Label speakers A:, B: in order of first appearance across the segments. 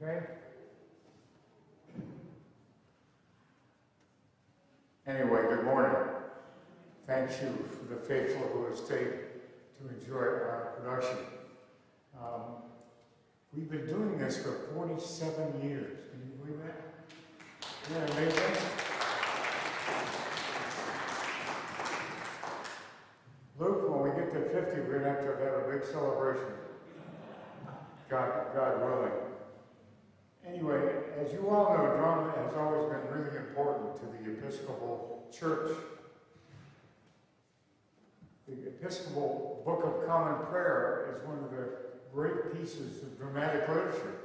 A: Okay? Anyway, good morning. Thank you for the faithful who have stayed to enjoy our production. We've been doing this for 47 years. Can you believe that? Isn't that amazing? Luke, when we get to 50, we're going to have a big celebration. God willing. Anyway, as you all know, drama has always been really important to the Episcopal Church. The Episcopal Book of Common Prayer is one of the great pieces of dramatic literature.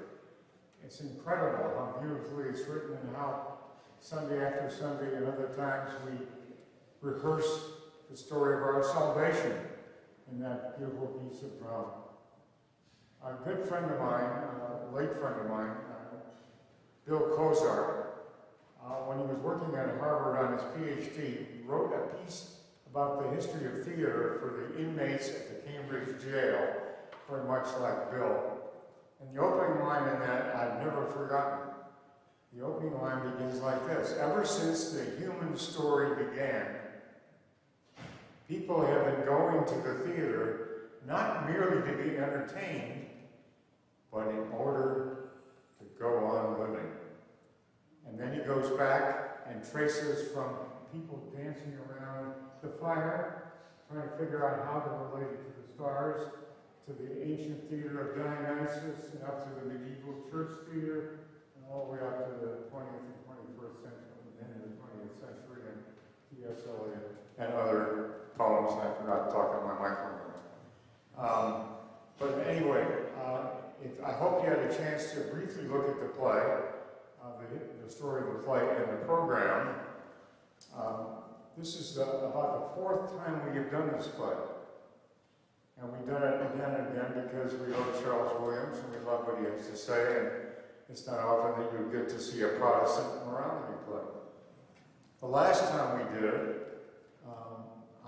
A: It's incredible how beautifully it's written and how Sunday after Sunday and other times we rehearse the story of our salvation in that beautiful piece of drama. A good friend of mine, a late friend of mine, Bill Kozar, when he was working at Harvard on his PhD, wrote a piece about the history of theater for the inmates at the Cambridge jail, very much like Bill. And the opening line in that I've never forgotten. The opening line begins like this: ever since the human story began, people have been going to the theater not merely to be entertained, but in order to go on living. And then he goes back and traces from people dancing around the fire, trying to figure out how they're related to the stars, to the ancient theater of Dionysus, and up to the medieval church theater, and all the way up to the 20th and 21st century, and then the 20th century, and T.S. Eliot, and other poems. I forgot to talk on my microphone. But anyway, I hope you had a chance to briefly look at the play, the story of the play and the program. This is about the 4th time we have done this play. And we've done it again and again because we love Charles Williams and we love what he has to say, and it's not often that you get to see a Protestant morality play. The last time we did it,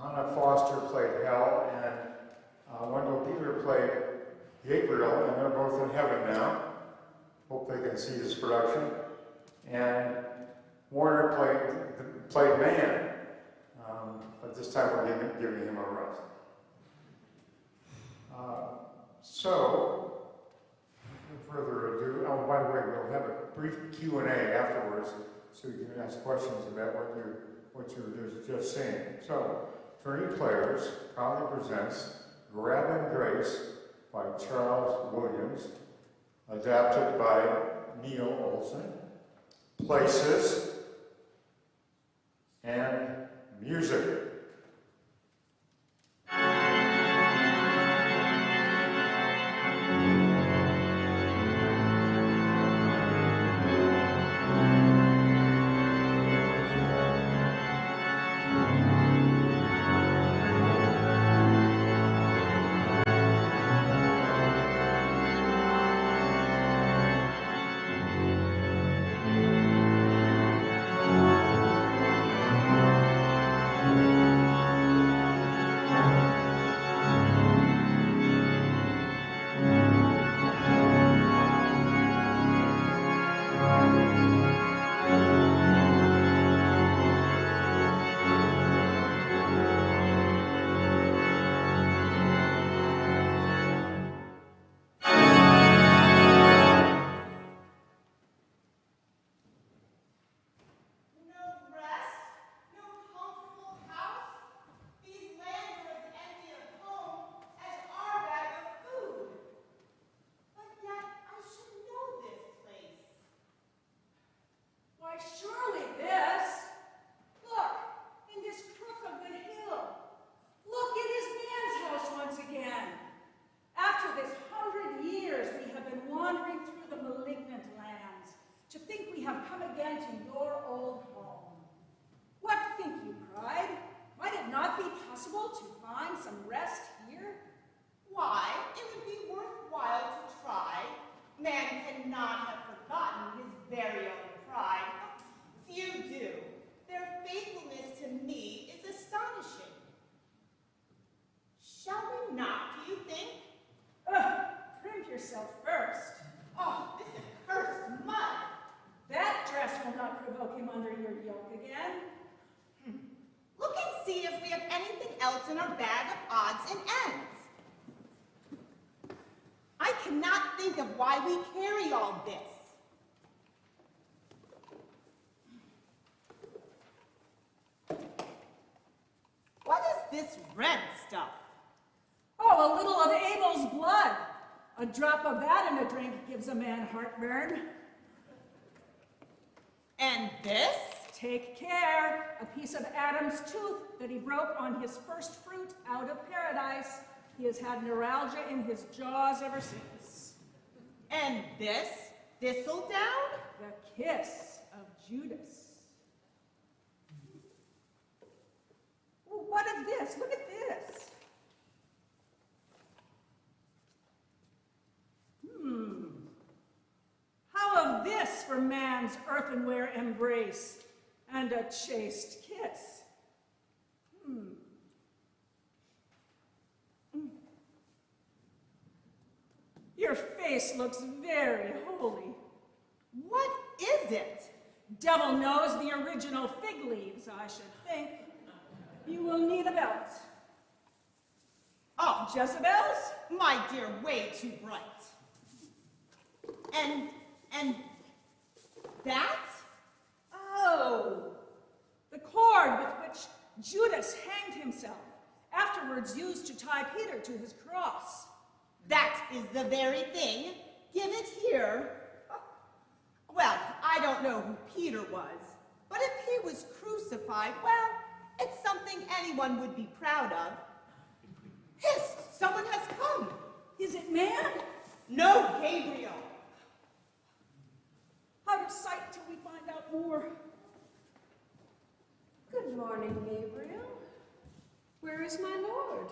A: Anna Foster played Hell, and Wendell Peter played Gabriel, and they're both in heaven now. Hope they can see this production. And Warner played Man, but this time we're giving him a rest. So, without further ado, oh, by the way, we'll have a brief Q&A afterwards, so you can ask questions about what you were just saying. So, Trinity Players proudly presents Grabbing Grace by Charles Williams, adapted by Neil Olson, Places, and Music.
B: joke again?
C: Look and see if we have anything else in our bag of odds and ends. I cannot think of why we carry all this. What is this red stuff?
B: Oh, a little of Abel's blood. A drop of that in a drink gives a man heartburn.
C: And this?
B: Take care, a piece of Adam's tooth that he broke on his first fruit out of paradise. He has had neuralgia in his jaws ever since.
C: And this? Thistledown?
B: The kiss of Judas. Well, what of this? Look at this. How of this for man's earthenware embrace and a chaste kiss? Your face looks very holy.
C: What is it?
B: Devil knows, the original fig leaves, I should think. You will need a belt.
C: Oh,
B: Jezebel's?
C: my dear, way too bright. And that?
B: Oh, the cord with which Judas hanged himself, afterwards used to tie Peter to his cross.
C: That is the very thing. Give it here. Well, I don't know who Peter was, but if he was crucified, well, it's something anyone would be proud of. Hist! Someone has come.
B: Is it man?
C: No, Gabriel.
B: Out of sight till we find out more.
D: Good morning, Gabriel. Where is my lord?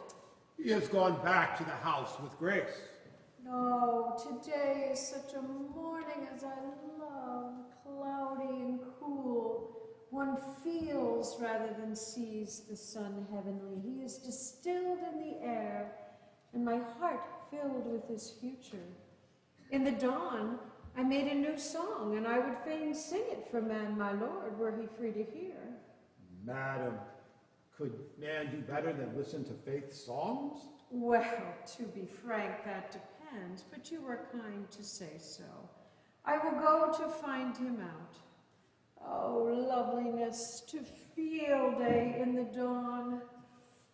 E: He has gone back to the house with Grace.
D: No, today is such a morning as I love, cloudy and cool. One feels rather than sees the sun heavenly. He is distilled in the air, and my heart filled with his future. In the dawn, I made a new song, and I would fain sing it for man, my lord, were he free to hear.
E: Madam, could man do better than listen to faith songs?
D: Well, to be frank, that depends, but you are kind to say so. I will go to find him out. Oh, loveliness, to feel day in the dawn.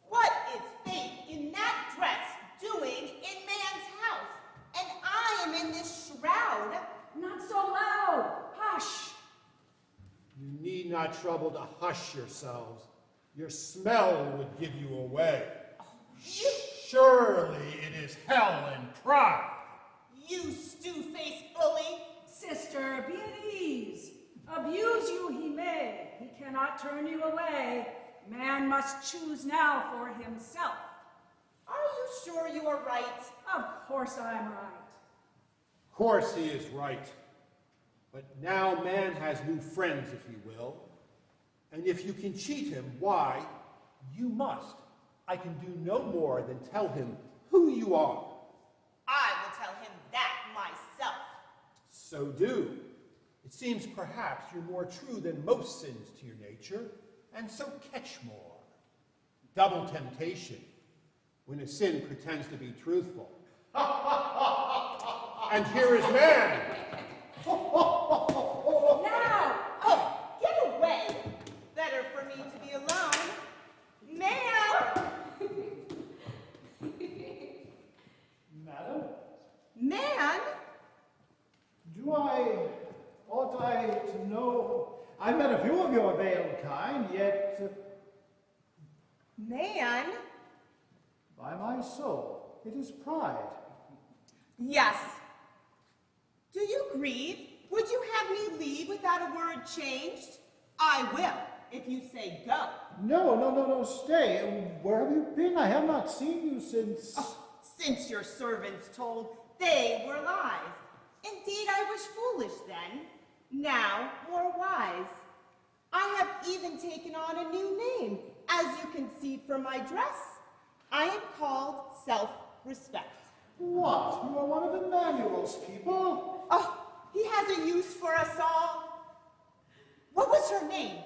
C: What is faith in that dress doing in man's house? And I am in this shroud.
B: Not so loud. Hush.
E: You need not trouble to hush yourselves. Your smell would give you away. Surely it is hell and pride.
C: You stew-faced bully.
B: Sister, be at ease. Abuse you he may. He cannot turn you away. Man must choose now for himself.
C: Are you sure you are right?
B: Of course I'm right.
E: Of course he is right. But now man has new friends, if you will. And if you can cheat him, why, you must. I can do no more than tell him who you are.
C: I will tell him that myself.
E: So do. It seems perhaps you're more true than most sins to your nature, and so catch more. Double temptation, when a sin pretends to be truthful. And here is man.
B: Now!
C: Oh, get away. Better for me to be alone. Man!
F: Madam,
C: Man?
F: ought I to know? I met a few of your veiled kind, yet,
C: Man?
F: by my soul, it is pride.
C: Yes. Do you grieve? Would you have me leave without a word changed? I will, if you say go.
F: No, stay. Where have you been? I have not seen you since...
C: Oh, since your servants told they were lies. Indeed, I was foolish then, now more wise. I have even taken on a new name, as you can see from my dress. I am called Self-Respect.
F: What? You are one of Emmanuel's people?
C: Oh, he has a use for us all. What was her name?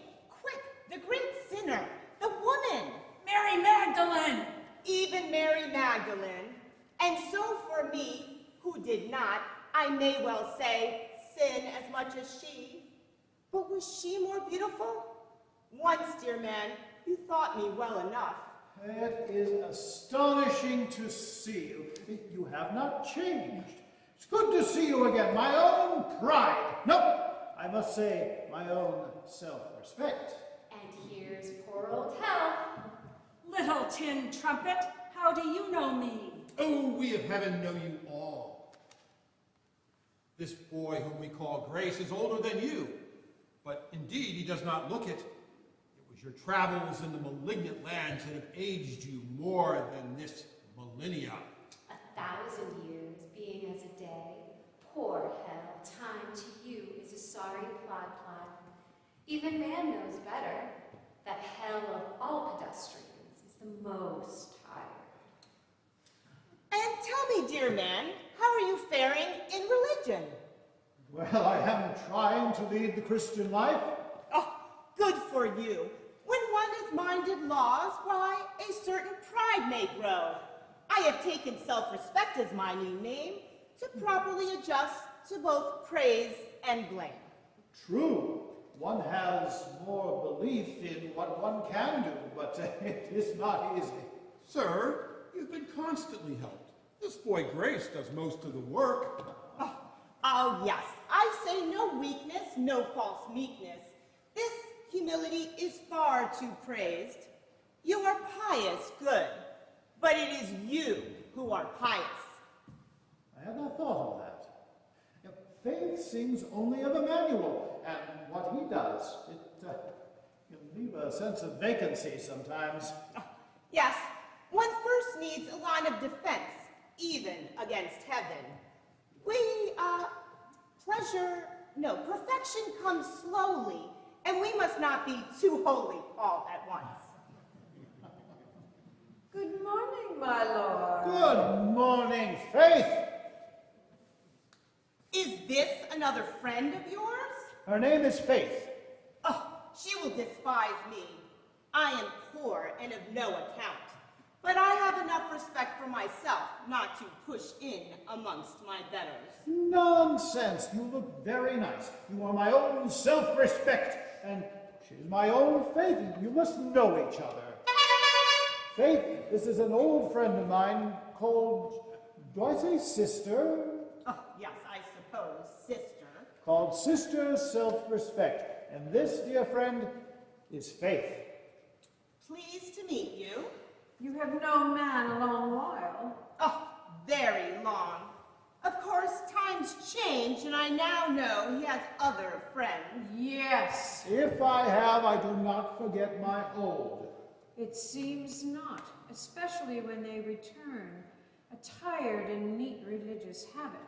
C: the great sinner, the woman,
B: Mary Magdalene!
C: even Mary Magdalene. And so for me, who did not, I may well say, sin as much as she. But was she more beautiful? Once, dear man, you thought me well enough.
F: It is astonishing to see you. You have not changed. It's good to see you again. My own pride. No, I must say my own self-respect.
G: And here's poor old Hell.
B: Little tin trumpet, how do you know me?
E: Oh, we of heaven know you all. This boy whom we call Grace is older than you, but indeed he does not look it. It was your travels in the malignant lands that have aged you more than this millennia.
G: 1,000 years being as a day. Poor Hell, time to you is a sorry plod. Even man knows better that Hell of all pedestrians is the most tired.
C: And tell me, dear man, how are you faring in religion?
F: Well, I am trying to lead the Christian life.
C: Oh, good for you. When one is minded laws, why, a certain pride may grow. I have taken self-respect as my new name to properly adjust to both praise and blame.
F: True, one has more belief in what one can do, but it is not easy.
E: Sir, you've been constantly helped. This boy Grace does most of the work.
C: Oh, yes, I say no weakness, no false meekness. This humility is far too praised. You are pious, good, but it is you who are pious.
F: I had not thought of that. Now, faith sings only of Emmanuel, and what he does, it can leave a sense of vacancy sometimes.
C: Yes, one first needs a line of defense, even against heaven. Perfection comes slowly, and we must not be too holy all at once.
D: Good morning, my lord.
F: Good morning, Faith.
C: Is this another friend of yours?
F: Her name is Faith.
C: Oh, she will despise me. I am poor and of no account, but I have enough respect for myself not to push in amongst my betters.
F: Nonsense. You look very nice. You are my own self-respect, and she's my own Faith. You must know each other. Faith, this is an old friend of mine called, do I say sister?
C: Oh, yes, I suppose, sister.
F: Called Sister Self-Respect. And this, dear friend, is Faith.
C: Pleased to meet you.
D: You have known man a long while.
C: Oh, very long. Of course, times change, and I now know he has other friends.
D: Yes.
F: If I have, I do not forget my old.
D: It seems not, especially when they return, attired in neat religious habit,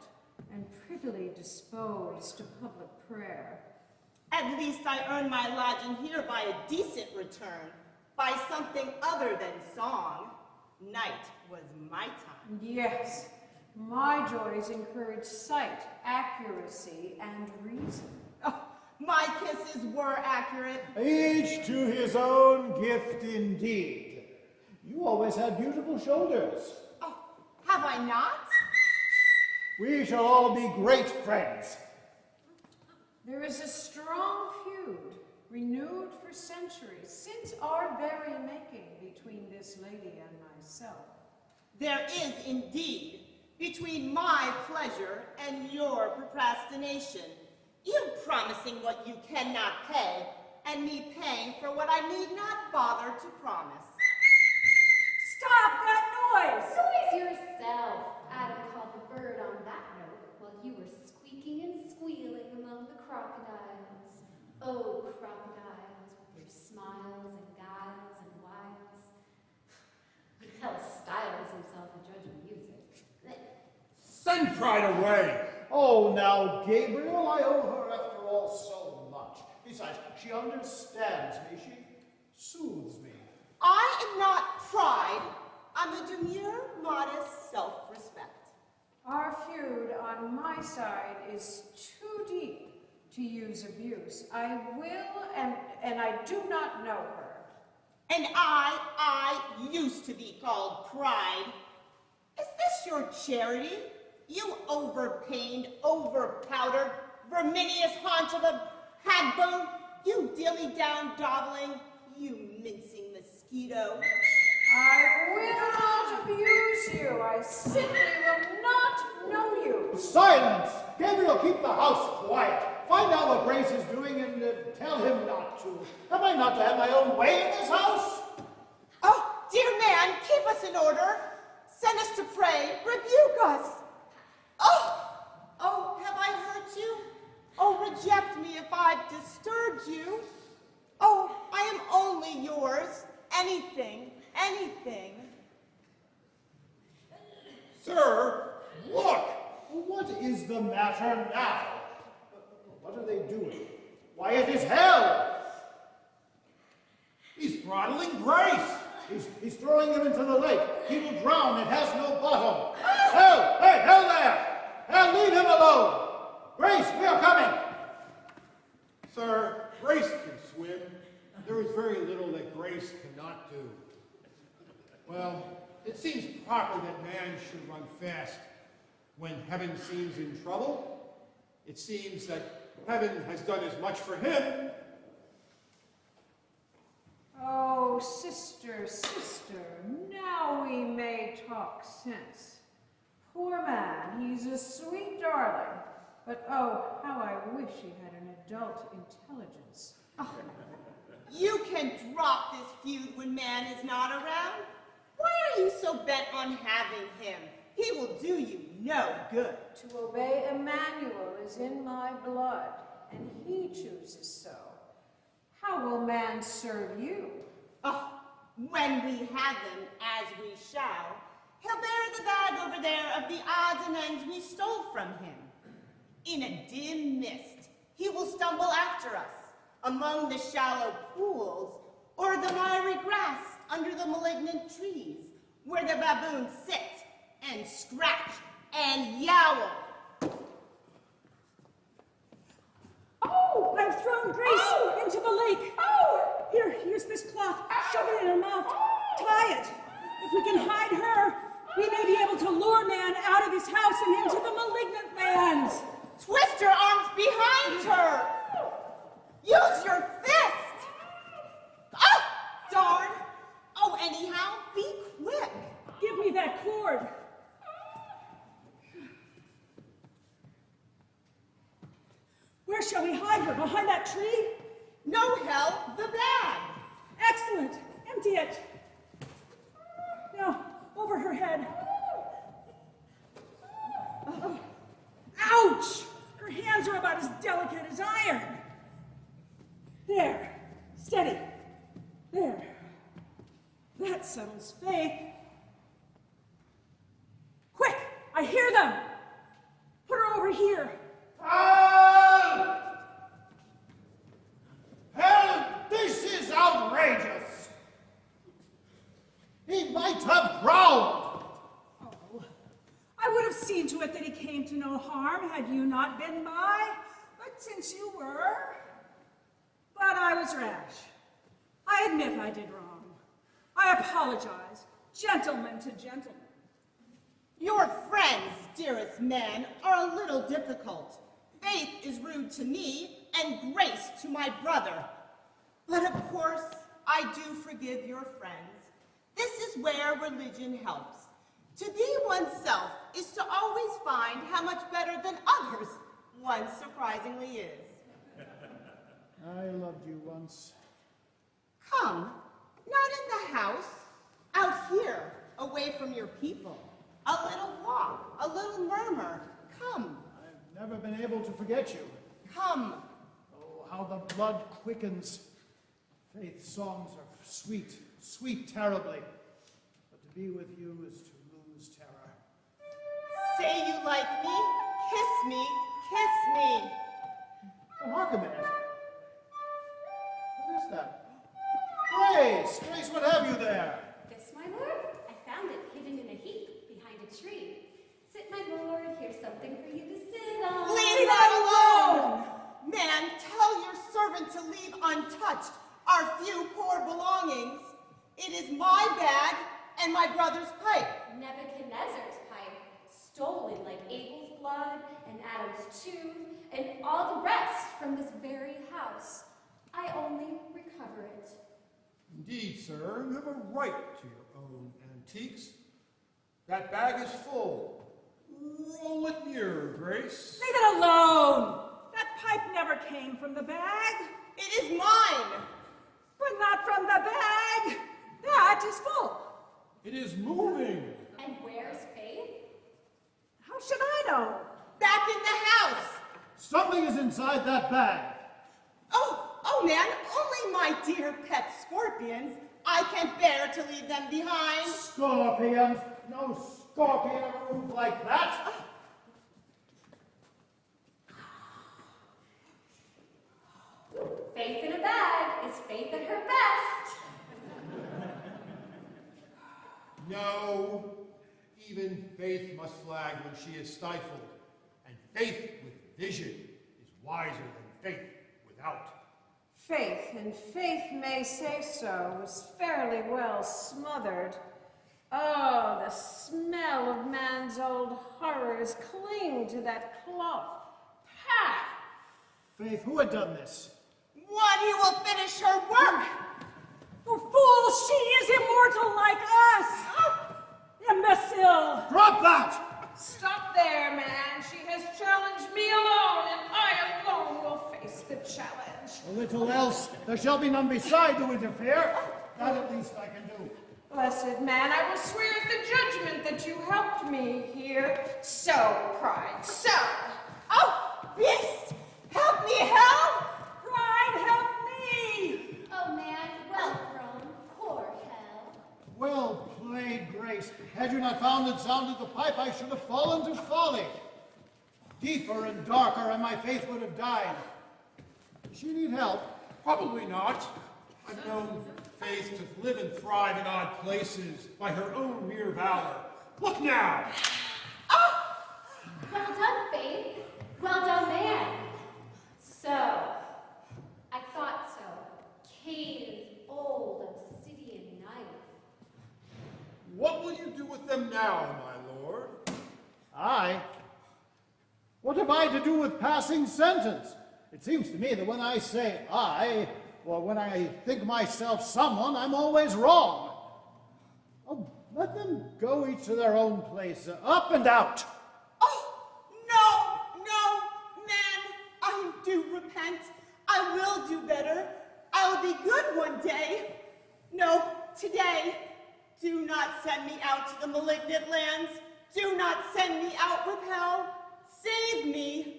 D: and prettily disposed to public prayer.
C: At least I earn my lodging here by a decent return, by something other than song. Night was my time.
D: Yes, my joys encourage sight, accuracy, and reason.
C: Oh, my kisses were accurate.
F: Each to his own gift indeed. You always had beautiful shoulders.
C: Oh, have I not?
F: We shall all be great friends.
D: There is a strong feud, renewed for centuries, since our very making between this lady and myself.
C: There is indeed, between my pleasure and your procrastination. You promising what you cannot pay, and me paying for what I need not bother to promise.
B: Stop that noise!
G: Noise yourself, Adam called the bird on that note while you were squeaking and squealing among the crocodiles. Oh, crocodiles, with your smiles and guiles and wiles. Hell styles himself a judge of music.
E: Send pride away!
F: Oh, now, Gabriel, I owe her after all so much. Besides, she understands me. She soothes me.
C: I am not pride. I'm a demure, modest self-respect.
D: Our feud on my side is too deep, to use abuse. I will, and I do not know her.
C: And I used to be called Pride. Is this your charity? You overpained, overpowdered, verminious haunch of a hagbone, you dilly-down doddling, you mincing mosquito.
D: I will not abuse you. I simply will not know you.
F: Silence! Gabriel, keep the house quiet. Find out what Grace is doing and tell him not to. Am I not to have my own way in this house?
C: Oh, dear man, keep us in order. Send us to pray. Rebuke us. Oh, have I hurt you? Oh, reject me if I've disturbed you. Oh, I am only yours. Anything.
F: Sir, look! What is the matter now? What are they doing? Why, it is hell!
E: He's throttling Grace.
F: He's throwing him into the lake. He will drown. It has no bottom. Hell! Hey, hell there! Hell, leave him alone! Grace, we are coming!
E: Sir, Grace can swim. There is very little that Grace cannot do. Well, it seems proper that man should run fast when heaven seems in trouble. It seems that heaven has done as much for him.
D: Oh, sister, now we may talk sense. Poor man, he's a sweet darling, but oh, how I wish he had an adult intelligence.
C: You can drop this feud when man is not around. Why are you so bent on having him? He will do you no good.
D: To obey Emmanuel is in my blood, and he chooses so. How will man serve you?
C: Oh, when we have him, as we shall, he'll bear the bag over there of the odds and ends we stole from him. In a dim mist, he will stumble after us, among the shallow pools, or the miry grass under the malignant trees, where the baboons sit and scratch and yowl.
B: Oh, I've thrown Grace into the lake. Here's this cloth. Shove it in her mouth. Tie it. If we can hide her, we may be able to lure man out of his house and into the malignant lands.
C: Twist your arms behind her. Use your fist. Oh, darn. Oh, anyhow, be quick.
B: Give me that cord. Where shall we hide her? Behind that tree?
C: No help, the bag.
B: Excellent. Empty it. Now, over her head. Oh. Ouch! Her hands are about as delicate as iron. There. Steady. There. That settles Faith. Quick! I hear them! Put her over here.
F: Hell, this is outrageous! He might have drowned!
B: Oh, I would have seen to it that he came to no harm had you not been by, but since you were. But I was rash. I admit I did wrong. I apologize, gentleman to gentleman.
C: Your friends, dearest man, are a little difficult. Faith is rude to me, and Grace to my brother. But of course, I do forgive your friends. This is where religion helps. To be oneself is to always find how much better than others one surprisingly is.
F: I loved you once.
C: Come, not in the house, out here, away from your people. A little walk, a little murmur. Come.
F: I've never been able to forget you.
C: Come.
F: Oh, how the blood quickens. Faith's songs are sweet, sweet terribly. But to be with you is to lose terror.
C: Say you like me, kiss me, kiss me.
F: Oh, hark a minute. What is that? Grace! Grace, what have you there?
G: This, my lord, I found it hidden in a heap behind a tree. Sit, my lord, here's something for you to sit on.
C: Leave that alone! man, tell your servant to leave untouched our few poor belongings. It is my bag and my brother's pipe.
G: Nebuchadnezzar's pipe, stolen like Abel's blood and Adam's tooth, and all the rest from this very house. I only recover it.
E: Indeed, sir, you have a right to your own antiques. That bag is full. Roll it nearer, Grace.
B: Leave it alone. That pipe never came from the bag.
C: It is mine.
B: But not from the bag. That is full.
E: It is moving.
G: And where's Faith?
B: How should I know?
C: Back in the house.
F: Something is inside that bag.
C: Oh man, only my dear pet scorpions. I can't bear to leave them behind.
F: Scorpions? No scorpion in a room like that.
G: Faith in a bag is faith at her best.
E: No, even faith must flag when she is stifled, and faith with vision is wiser than faith without.
D: Faith, and faith may say so, was fairly well smothered. Oh, the smell of man's old horrors cling to that cloth. Ha!
F: Faith, who had done this?
C: One who will finish her work.
B: Oh, fool, she is immortal like us. Imbecile.
F: Drop that!
D: Stop there, man. She has challenged me alone, and I alone will face the challenge.
F: A little else. There shall be none beside to interfere. That at least I can do.
D: Blessed man, I will swear at the judgment that you helped me here. So, pride, so.
C: Oh, beast, help me, hell!
B: Pride, help me.
G: Oh man, well thrown, poor hell.
F: Well played, Grace. Had you not found and sounded the pipe, I should have fallen to folly. Deeper and darker, and my faith would have died. Does she need help?
E: Probably not. I've known Faith to live and thrive in odd places by her own mere valor. Look now!
G: Well done, Faith. Well done, man. So, I thought so. Cain's old obsidian knife.
E: What will you do with them now, my lord?
F: I? What have I to do with passing sentence? It seems to me that when I say I, or when I think myself someone, I'm always wrong. Oh, let them go each to their own place, up and out.
C: Oh, no, man, I do repent. I will do better. I'll be good one day. No, today. Do not send me out to the malignant lands. Do not send me out with hell. Save me.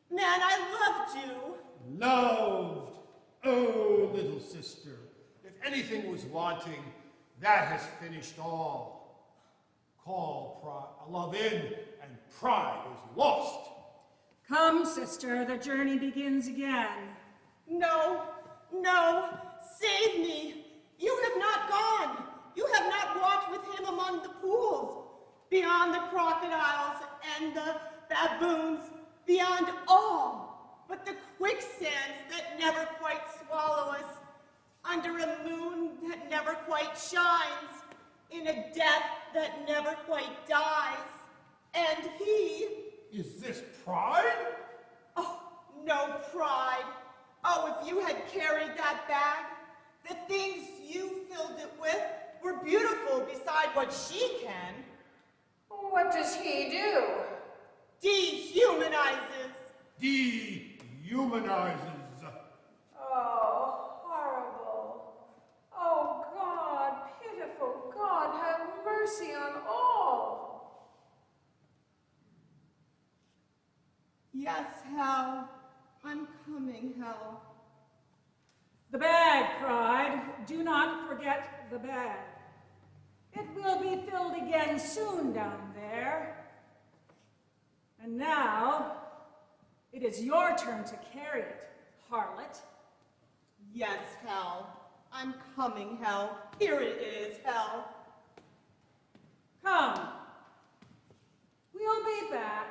C: Man, I loved you.
E: Loved. Oh, little sister, if anything was wanting, that has finished all. Call love in, and pride is lost.
B: Come, sister, the journey begins again.
C: No, save me. You have not gone. You have not walked with him among the pools, beyond the crocodiles and the baboons, beyond all but the quicksands that never quite swallow us, under a moon that never quite shines, in a death that never quite dies. And he...
E: Is this pride?
C: Oh, no pride. Oh, if you had carried that bag, the things you filled it with were beautiful beside what she can.
D: What does he do?
C: Dehumanizes.
E: Dehumanizes.
D: Oh, horrible. Oh, God, pitiful God, have mercy on all.
C: Yes, Hal. I'm coming, Hal.
B: The bag, Pride. Do not forget the bag. It will be filled again soon down there. And now, it is your turn to carry it, harlot.
C: Yes, Hal. I'm coming, Hal. Here it is, Hal.
B: Come. We'll be back.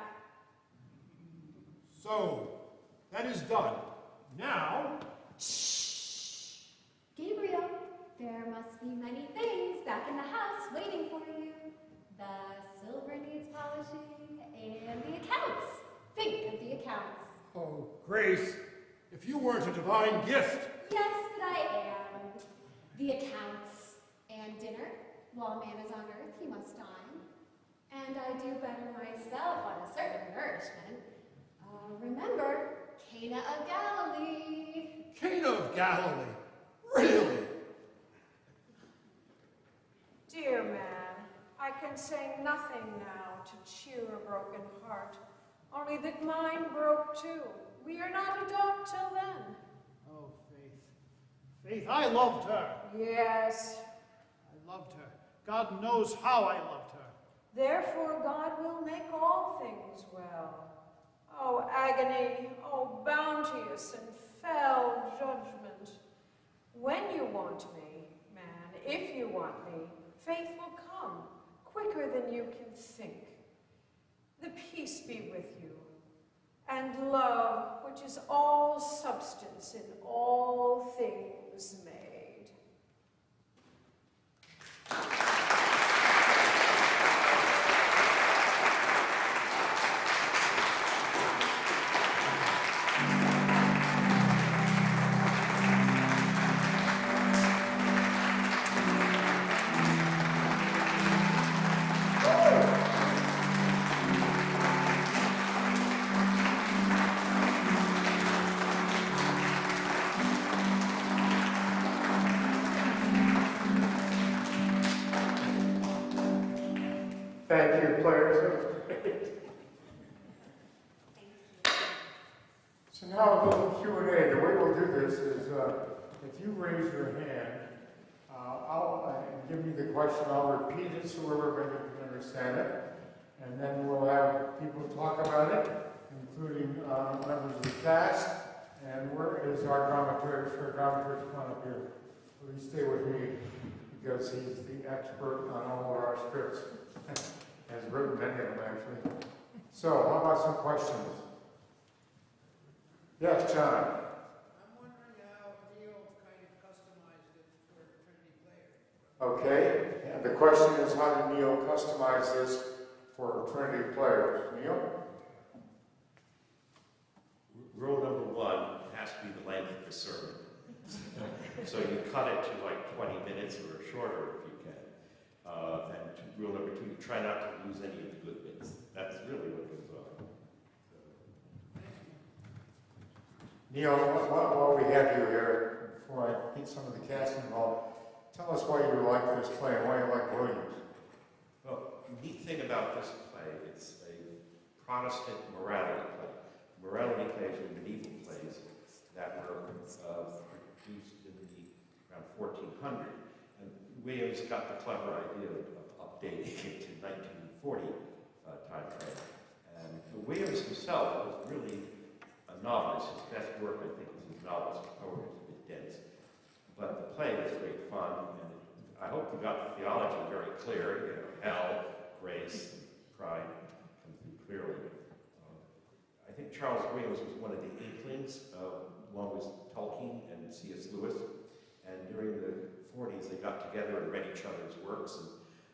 E: So, that is done. Now,
G: Gabriel, there must be many things back in the house waiting for you. The silver needs polishing, and the accounts. Think of the accounts.
E: oh, Grace, if you weren't a divine gift.
G: Yes, but I am. The accounts and dinner. While man is on earth, he must dine. And I do better myself on a certain nourishment. Remember, Cana of Galilee.
E: Cana of Galilee, really?
D: Dear man, I can say nothing now to cheer a broken heart, only that mine broke too. We are not a dog till then.
F: Oh, Faith. Faith, I loved her.
D: Yes.
F: I loved her. God knows how I loved her.
D: Therefore God will make all things well. Oh, agony, oh, bounteous and fell judgment. When you want me, man, if you want me, faith will come, quicker than you can think. The peace be with you, and love, which is all substance in all things made.
A: Thank you, players. That was great. So now a little Q&A. The way we'll do this is if you raise your hand, I'll give you the question. I'll repeat it so everybody can understand it. And then we'll have people talk about it, including members of the cast. And where is our dramaturg? Our dramaturg, come on up here. Please stay with me because he's the expert on all of our scripts. Has written many of them, actually. So, how about some questions? Yes, John.
H: I'm wondering how Neil kind of customized it for Trinity players.
A: Okay. And the question is, how did Neil customize this for Trinity players? Neil?
I: Rule number one has to be the length of the sermon. So you cut it to like 20 minutes or shorter if you can. And rule number two, you try not to lose any of the good bits. That's really what goes on.
A: Neil, while we have you here, before I get some of the cast involved, tell us why you like this play and why you like Williams.
I: Well, the neat thing about this play, it's a Protestant morality play. Morality plays were medieval plays that were produced in around 1400. And Williams got the clever idea of updating it to 1940 time frame. And Williams himself was really a novelist. His best work, I think, was his novels. His poetry was a bit dense. But the play was great fun, and I hope we got the theology very clear. You know, hell, grace, and pride come through clearly. I think Charles Williams was one of the inklings, along with Tolkien and C.S. Lewis. And during the 40s, they got together and read each other's works, and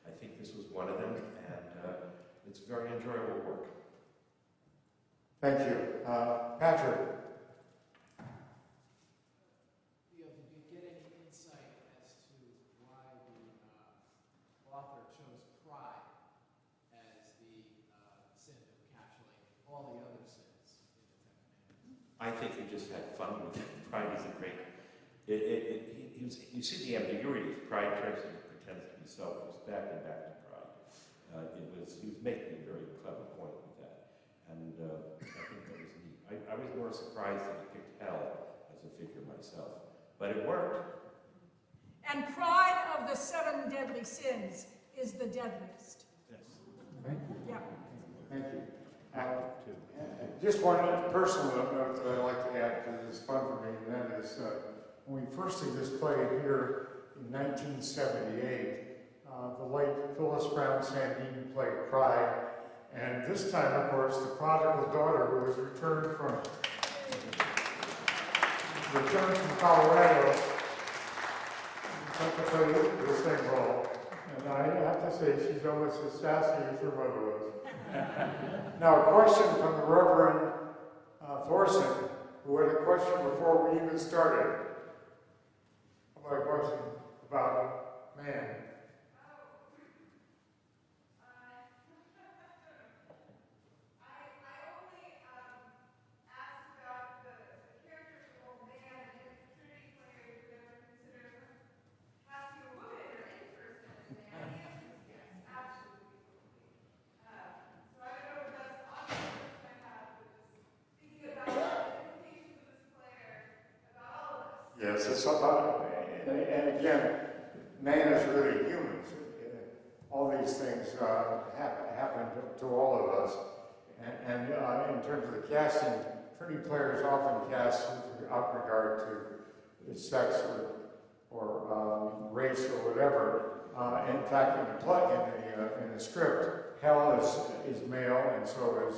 I: I think this was one of them, and it's very enjoyable work.
A: Thank you. Patrick?
H: Neil, did you get any insight as to why the author chose pride as the sin of capturing all the other sins in the Ten Commandments?
I: I think he just had fun with it. Pride is a great... you see the ambiguity of pride tries to pretend to be selfless, back and back to pride. He was making a very clever point with that. And I think that was neat. I was more surprised that he picked hell as a figure myself. But it worked.
B: And pride of the 7 deadly sins is the deadliest.
I: Yes.
A: Thank you.
B: Yeah.
A: Thank you. Just one personal note that I'd like to add, because it's fun for me, and that is when we first did this play here in 1978, the late Phyllis Brown Sandine played Pride, and this time, of course, the prodigal daughter who was returned from returned from Colorado to play the same role. And I have to say, she's almost as sassy as her mother was. Now, a question from the Reverend Thorson, who had a question before we even started. About a question about man. Yes, it's about, and again, man is really humans. All these things happen to all of us. And in terms of the casting, Trinity players often cast without regard to sex or race or whatever. In fact, in the script, Hell is male, and so is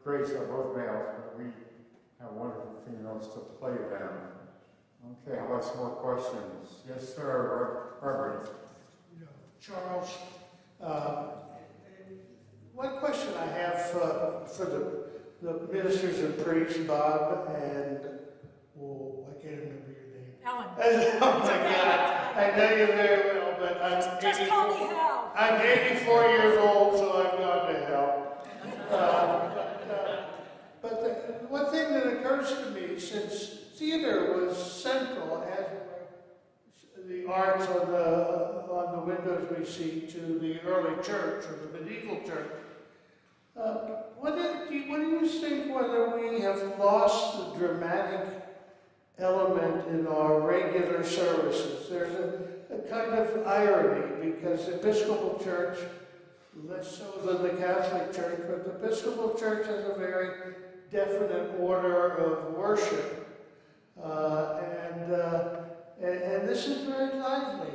A: Grace are both males. But we have wonderful females to play them. Okay, how about some more questions? Yes, sir, Reverend.
J: Charles, one question I have for the ministers and priests, Bob, and, I can't remember your name.
B: Ellen.
J: Oh my God, I know you very well, but
B: Just call me Hal.
J: I'm 84 years old, so I've gone to hell. But the one thing that occurs to me, since theater was central, as were the arts on the windows we see to the early church or the medieval church, what do you think whether we have lost the dramatic element in our regular services? There's a kind of irony, because the Episcopal Church, less so than the Catholic Church, but the Episcopal Church has a very definite order of worship, and this is very lively.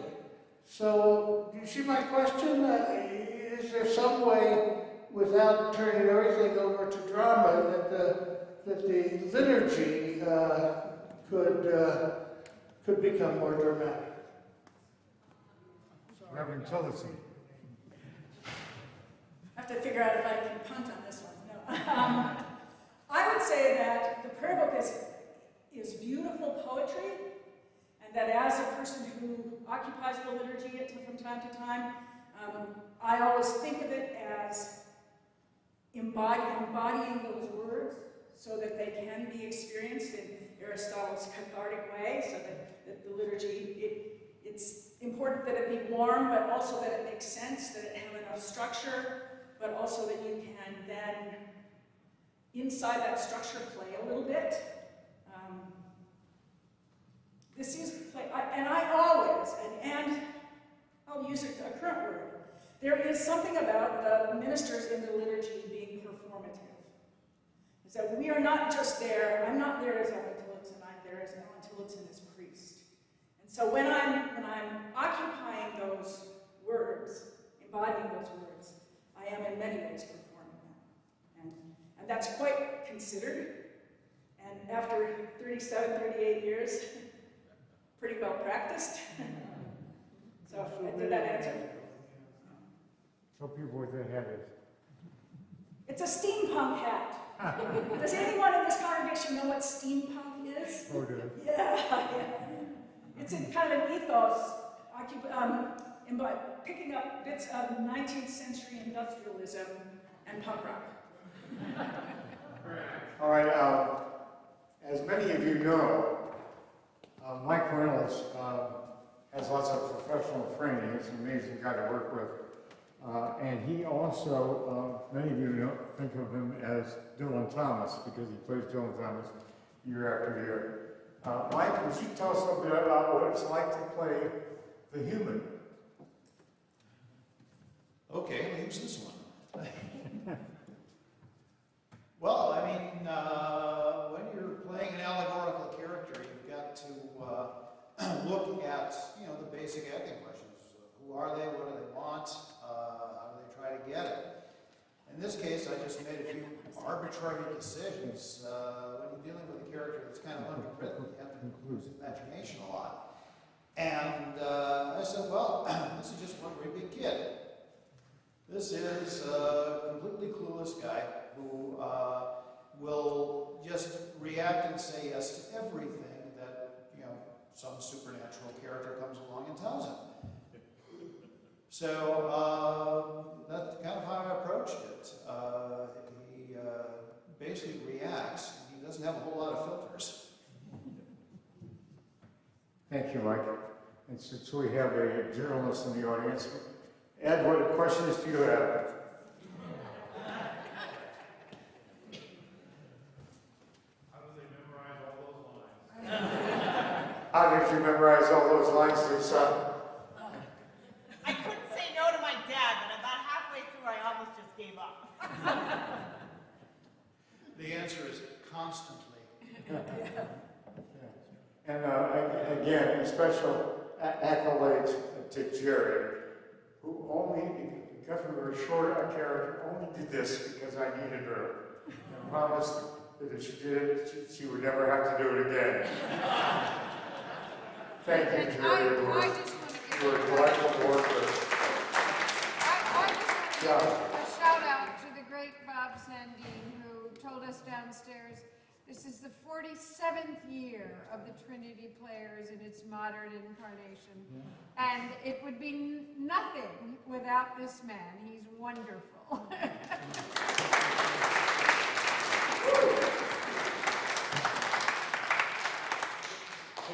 J: So, do you see my question? Is there some way, without turning everything over to drama, that the liturgy could become more dramatic?
A: Reverend Tillotson.
B: I have to figure out if I can punt on this one. No. I would say that the prayer book is beautiful poetry, and that as a person who occupies the liturgy from time to time, I always think of it as embodying those words so that they can be experienced in Aristotle's cathartic way, so that the liturgy, it's important that it be warm, but also that it makes sense, that it have enough structure, but also that you can then, inside that structure, play a little bit. This is play, and I always, and I'll use a current word, there is something about the ministers in the liturgy being performative. Is that we are not just there, I'm not there as Ellen Tillotson, I'm there as Ellen Tillotson as priest. And so when I'm occupying those words, embodying those words, I am in many ways performing them. And that's quite considered. And after 37, 38 years, pretty well practiced. So did that answer?
A: Tell people what that hat is.
B: It's a steampunk hat. Does anyone in this congregation know what steampunk is?
A: Oh, do
B: Yeah. It's in kind of an ethos, picking up bits of 19th century industrialism and punk rock.
A: All right, as many of you know, Mike Reynolds has lots of professional training. He's an amazing guy to work with. And he also, many of you think of him as Dylan Thomas, because he plays Dylan Thomas year after year. Mike, would you tell us a little bit about what it's like to play the human?
F: Okay, well, who's this one? Well, I mean, when you're playing an allegorical character, you've got to look at, the basic acting questions. Who are they? What do they want? How do they try to get it? And this case, I just made a few arbitrary decisions. When you're dealing with a character that's kind of underwritten, you have to use imagination a lot. And I said, well, this is just one great big kid. This is a completely clueless guy who will just react and say yes to everything that, some supernatural character comes along and tells him. So that's kind of how I approached it. He basically reacts. He doesn't have a whole lot of filters.
A: Thank you, Mike. And since we have a journalist in the audience, Ed, what questions do you have? How did you memorize all those lines, Lisa?
C: I couldn't say no to my dad, but about halfway through I almost just gave up.
F: The answer is constantly.
A: And again, a special accolades to Jerry, who only, because we were short on character, only did this because I needed her. And promised that if she did it, she would never have to do it again. Thank you, Jerry.
D: I just want to give
A: You were a delightful worker.
D: I just want to give a shout out to the great Bob Sandine, who told us downstairs this is the 47th year of the Trinity Players in its modern incarnation. And it would be nothing without this man. He's wonderful.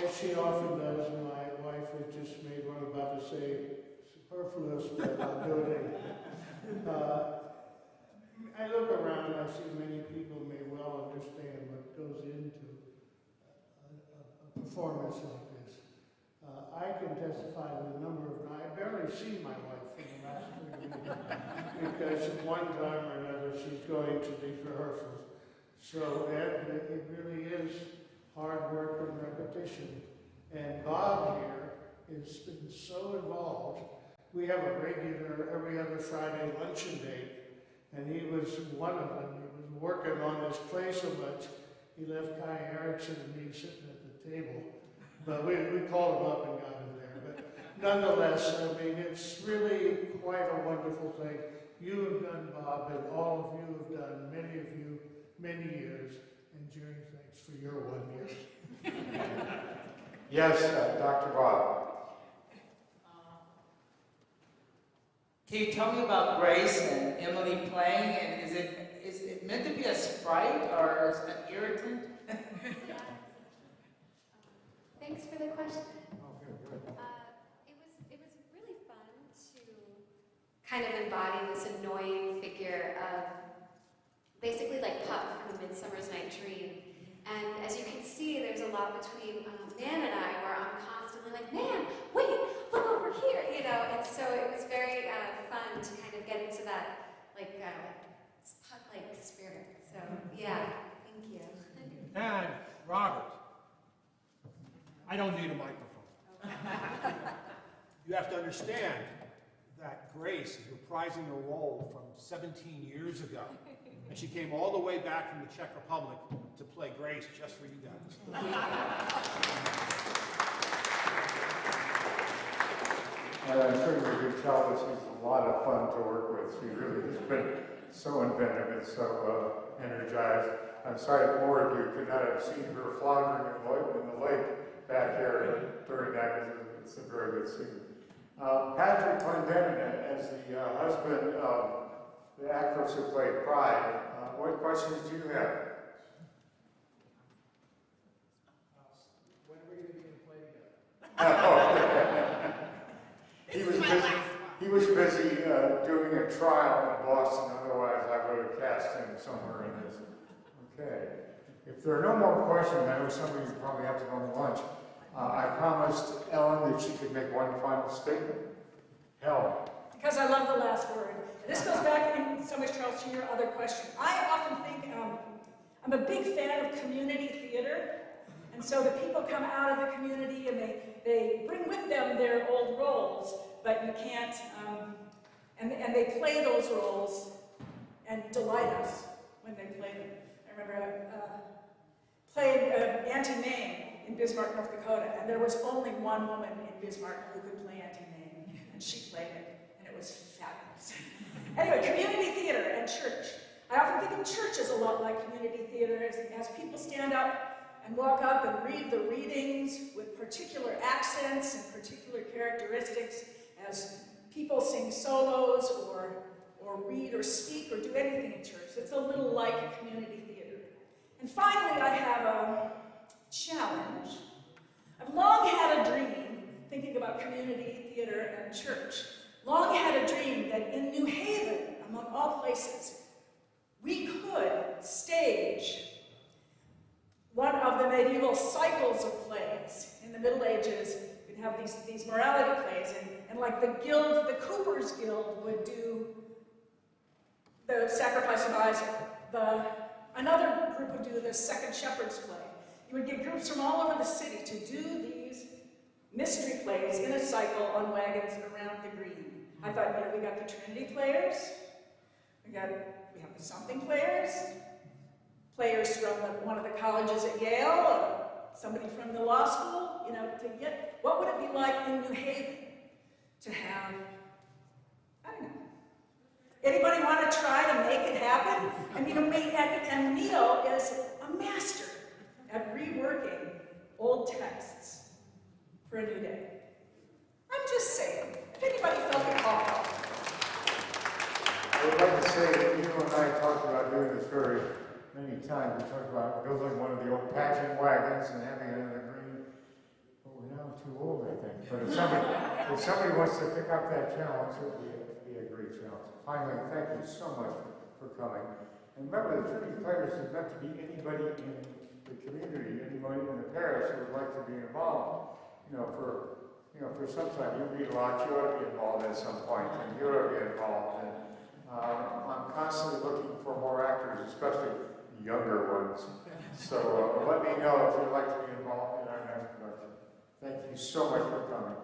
J: As she often does, my wife has just made what I'm about to say superfluous, but I'll do it anyway. I look around and I see many people may well understand what goes into a performance like this. I can testify to the number of nights. I barely see my wife for the last 3 weeks because at one time or another she's going to these rehearsals. So it really is hard work and repetition. And Bob here has been so involved. We have a regular every other Friday luncheon date, and he was one of them. He was working on this play so much, he left Kai Erickson and me sitting at the table. But we called him up and got him there. But nonetheless, I mean, it's really quite a wonderful thing. You have done, Bob, and all of you have done, many of you, many years. And Jerry, thanks for your 1 year.
A: Yes, Dr. Bob.
K: Can you tell me about Grace and Emily playing? And is it meant to be a sprite or an irritant?
G: Thanks for the question.
A: Okay, good.
G: It was really fun to kind of embody this annoying figure of basically like Puck from A Midsummer's Night Dream. And as you can see, there's a lot between Nan and I where I'm constantly like, Nan, wait, look over here, and so it was very fun to kind of get into that like Puck-like spirit. So yeah, thank you.
E: And Robert, I don't need a microphone. You have to understand that Grace is reprising a role from 17 years ago. And she came all the way back from the Czech Republic to play Grace just for you guys.
A: And I'm sure you can tell that she's a lot of fun to work with. She really has been so inventive and so energized. I'm sorry more of you could not have seen her floundering in the lake back here during that. It's a very good scene. Patrick Clendenin, as the husband of the actress who played Pride, what questions do you have?
H: When are we going to be in play together?
A: He was busy doing a trial in Boston, otherwise I would have cast him somewhere in this. Okay. If there are no more questions, I know some of you probably have to go to lunch. I promised Ellen that she could make one final statement. Helen.
B: Because I love the last word. This goes back in so much, Charles, to your other question. I often think I'm a big fan of community theater. And so the people come out of the community and they bring with them their old roles, but you can't, and they play those roles. and delight us when they play them. I remember playing Auntie Mame in Bismarck, North Dakota, and there was only one woman in Bismarck who could play Auntie Mame, and she played it, and it was fabulous. Anyway, community theater and church. I often think of church as a lot like community theater, as people stand up and walk up and read the readings with particular accents and particular characteristics, as people sing solos or read or speak or do anything in church. It's a little like community theater. And finally, I have a challenge. I've long had a dream, thinking about community theater and church, long had a dream that in New Haven, among all places, we could stage one of the medieval cycles of plays. In the Middle Ages, we'd have these morality plays, and like the guild, the Cooper's Guild would do the Sacrifice of Isaac. Another group would do the Second Shepherd's Play. You would get groups from all over the city to do these mystery plays in a cycle on wagons around the green. I thought, we got the Trinity players, we have the something players from one of the colleges at Yale, somebody from the law school, to get, what would it be like in New Haven to have, I don't know. Anybody want to try to make it happen? And Neil is a master at reworking old texts for a new day. I'm just saying, if anybody felt the call.
A: I would like to say that you and I talked about doing this very many times. We talked about building one of the old pageant wagons and having it in the green. But we're now too old, I think. But if somebody wants to pick up that challenge, it would be a great challenge. Finally, thank you so much for coming. And remember, the Trinity players is meant to be anybody in the community, anybody in the parish who would like to be involved. For some time, you read a lot, you ought to be involved at some point, and you ought to be involved. And I'm constantly looking for more actors, especially younger ones. So let me know if you'd like to be involved in our next production. Thank you so much for coming.